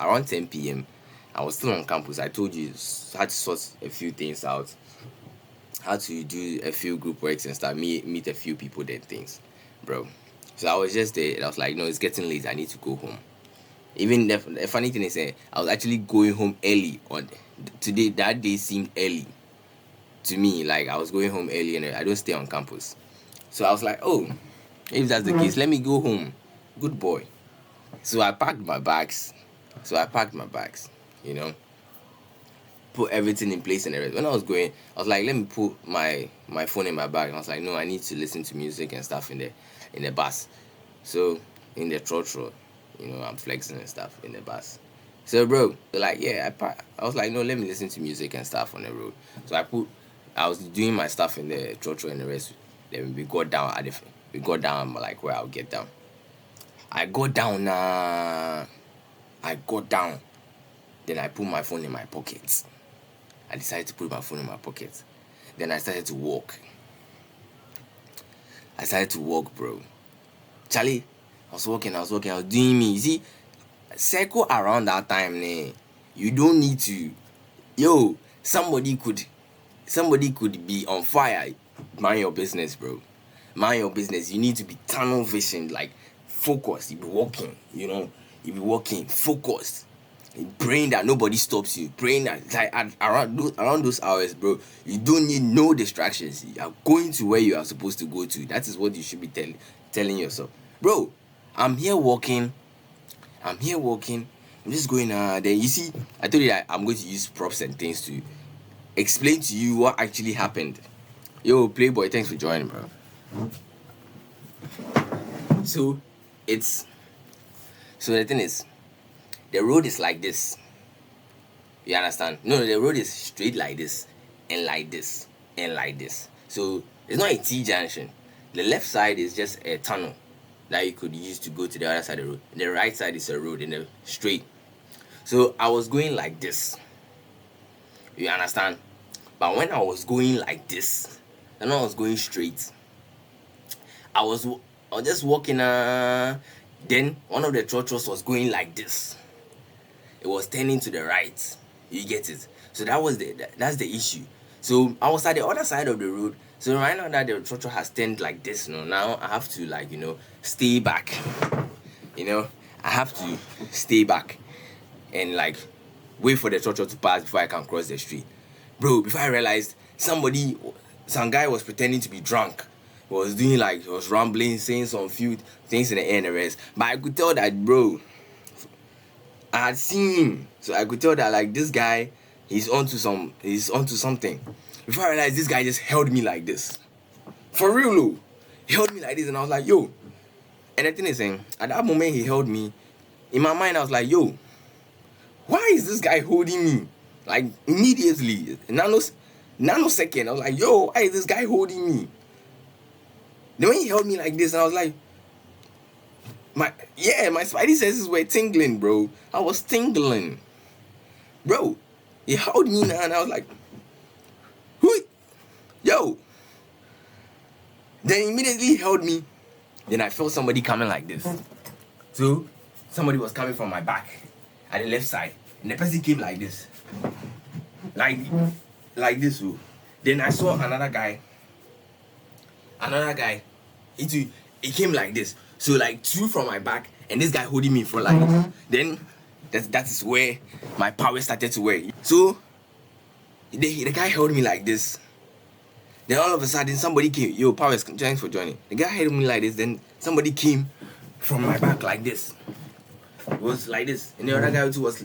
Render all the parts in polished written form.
around 10 p.m. I was still on campus. I told you had to sort a few things out, had to do a few group works and stuff, meet a few people, then things, bro. So I was just there, and I was like, no, it's getting late. I need to go home. Even the funny thing is, I was actually going home early on today. That day seemed early to me. Like I was going home early, and I don't stay on campus. So I was like, oh, if that's the case, let me go home. Good boy. So I packed my bags. You know, put everything in place and everything. When I was going, I was like, let me put my phone in my bag. And I was like, no, I need to listen to music and stuff in the bus. So in the trotro, I'm flexing and stuff in the bus. So bro, like yeah, I was like, no, let me listen to music and stuff on the road. So I was doing my stuff in the trotro and the rest. Then we got down like where I'll get down. I got down. I got down. Then I put my phone in my pocket. I decided to put my phone in my pocket. Then I started to walk. Bro. Charlie, I was walking, I was doing me. You see, circle around that time, you don't need to. Yo, somebody could be on fire. Mind your business, bro. Mind your business. You need to be tunnel vision, like focused. You be walking, focused. Praying that nobody stops you. Praying that like around those hours, bro, you don't need no distractions. You are going to where you are supposed to go to. That is what you should be telling yourself, bro. I'm here walking. I'm just going. Then you see, I told you that I'm going to use props and things to explain to you what actually happened. Yo, Playboy, thanks for joining, bro. So the thing is, the road is like this. You understand? No, the road is straight like this, and like this, and like this. So it's not a T junction. The left side is just a tunnel that you could use to go to the other side of the road. And the right side is a road in the straight. So I was going like this. You understand? But when I was going like this, and I was going straight, I was just walking. Then one of the trotros was going like this. It was turning to the right. You get it? So that's the issue. So I was at the other side of the road. So right now that the trotro has turned like this, now I have to stay back. I have to stay back and wait for the trotro to pass before I can cross the street. Bro, before I realized some guy was pretending to be drunk. He was doing he was rambling, saying some few things in the air and the rest. But I could tell that, bro, I had seen him, so I could tell that this guy, he's onto something. Before I realized, this guy just held me like this, for real, no. He held me like this, and I was like, yo. And the thing is, at that moment he held me, in my mind I was like, yo, why is this guy holding me? Like immediately, nanosecond, I was like, yo, why is this guy holding me? Then when he held me like this, and I was like, my spidey senses were tingling, bro. I was tingling, bro. He held me now, and I was like, "Who? Yo!" Then immediately he held me. Then I felt somebody coming like this. So somebody was coming from my back at the left side, and the person came like this, like this. So then I saw another guy. He came like this. So two from my back, and this guy holding me for then that is where my power started to work. So the guy held me like this. Then all of a sudden somebody came. Yo, Powers, thanks for joining. The guy held me like this. Then somebody came from my back like this. It was like this, and the other guy too was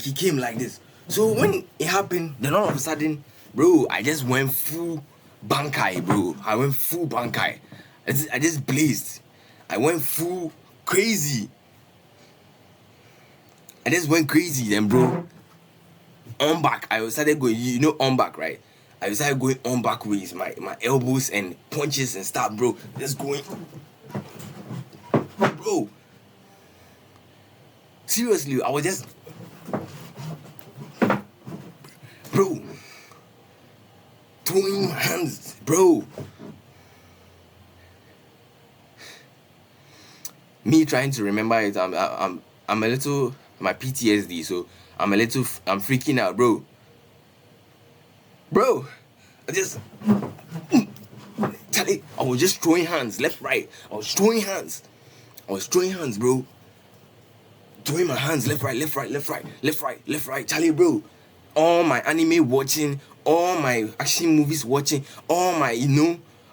he came like this. So when it happened, then all of a sudden, bro, I just went full bankai, bro. I went full bankai. I just blazed. I went full crazy. I just went crazy then, bro. On back, I started going, on back, right? I started going on back ways, my elbows and punches and stuff, bro. Just going. Bro. Seriously, I was just. Bro. Throwing my hands, bro. Me trying to remember it, I'm a little my PTSD. So I'm I'm freaking out, bro. I just, Charlie, I was just throwing hands left, right. I was throwing hands, bro. Throwing my hands left, right, left, right, left, right, left, right, left, right. Charlie, bro. All my anime watching, all my action movies watching, all my,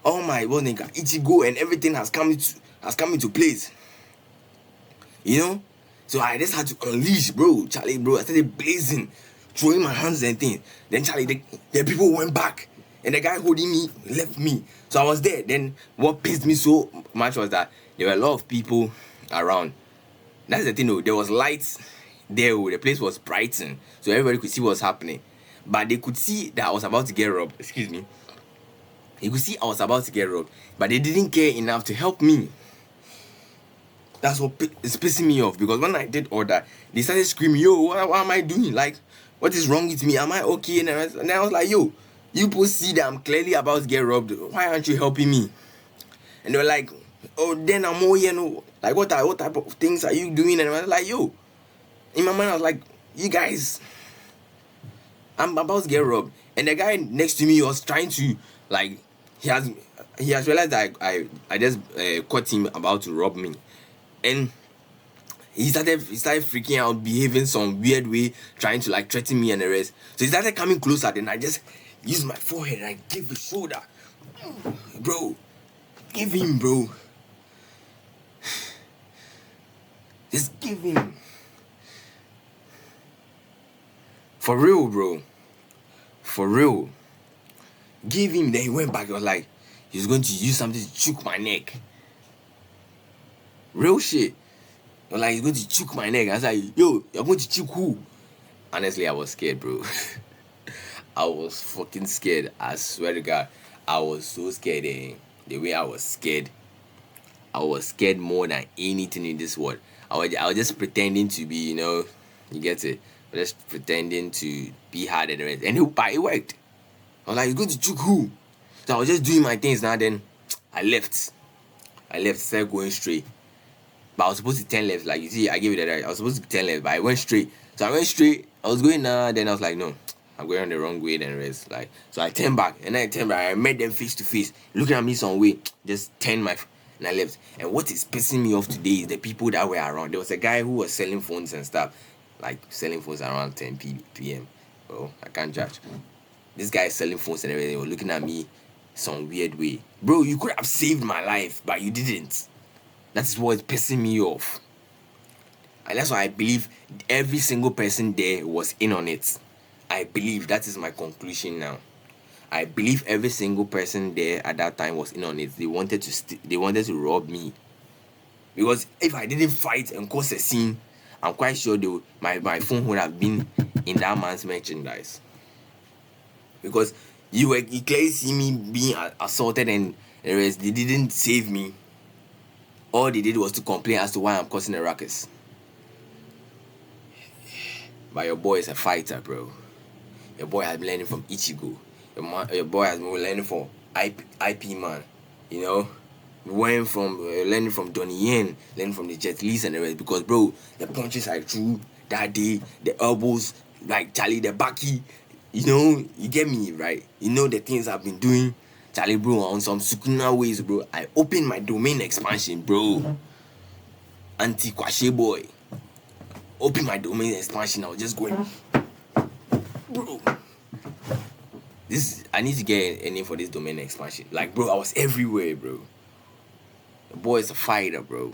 all my Ichigo and everything has come into place. So I just had to unleash, bro. Charlie, bro, I started blazing, throwing my hands and things. Then Charlie, the people went back, and the guy holding me left me. So I was there. Then what pissed me so much was that there were a lot of people around. That's the thing, though. There was lights there. The place was brightened, so everybody could see what was happening. But they could see that I was about to get robbed. Excuse me. You could see I was about to get robbed, but they didn't care enough to help me. That's what is pissing me off, because when I did all that, they started screaming, yo, what am I doing? Like, what is wrong with me? Am I okay? And I was like, yo, you people see that I'm clearly about to get robbed. Why aren't you helping me? And they were like, oh, then I'm all, like, what type of things are you doing? And I was like, yo, in my mind, I was like, you guys, I'm about to get robbed. And the guy next to me was trying to, like, he has realized that I just caught him about to rob me. And he started freaking out, behaving some weird way, trying to like threaten me and the rest. So he started coming closer. Then I just used my forehead and I gave the shoulder. Bro, give him, bro. Just give him. For real, bro. For real. Give him. Then he went back. He was like, he's going to use something to choke my neck. Real shit. Like, he's going to choke my neck. I was like, yo, you're going to choke who? Honestly, I was scared, bro. I was fucking scared. I swear to God. I was so scared. The way I was scared more than anything in this world. I was just pretending to be, you get it? I was just pretending to be hard and the rest. And it worked. I was like, you're going to choke who? So I was just doing my things now. Then I left. Started going straight. But I was supposed to 10 left. Like, you see, I gave it a right. I was supposed to be 10 left, but I went straight. So I went straight. I was going now. Then I was like, no, I'm going on the wrong way. Then rest. Like, so I turned back. And I turned back. I met them face to face, looking at me some way. Just turned and I left. And what is pissing me off today is the people that were around. There was a guy who was selling phones and stuff. Like, selling phones around 10 p.m. Oh, I can't judge. This guy is selling phones and everything. They were looking at me some weird way. Bro, you could have saved my life, but you didn't. That's what's pissing me off. And that's why I believe every single person there was in on it. I believe that is my conclusion now. I believe every single person there at that time was in on it. They wanted to rob me. Because if I didn't fight and cause a scene, I'm quite sure my phone would have been in that man's merchandise. Because you clearly see me being assaulted and the rest. They didn't save me. All they did was to complain as to why I'm causing a ruckus. But your boy is a fighter, bro. Your boy has been learning from Ichigo. Your boy has been learning from IP man. Learning from Donnie Yen, learning from the Jet Lis and the rest. Because, bro, the punches I threw that day, the elbows, like Charlie, the backy, you get me, right? The things I've been doing. Charlie, bro, on some Sukuna ways, bro. I opened my domain expansion, bro. KWASHEY boy. Open my domain expansion. I was just going, bro. I need to get a name for this domain expansion. Like, bro, I was everywhere, bro. The boy is a fighter, bro.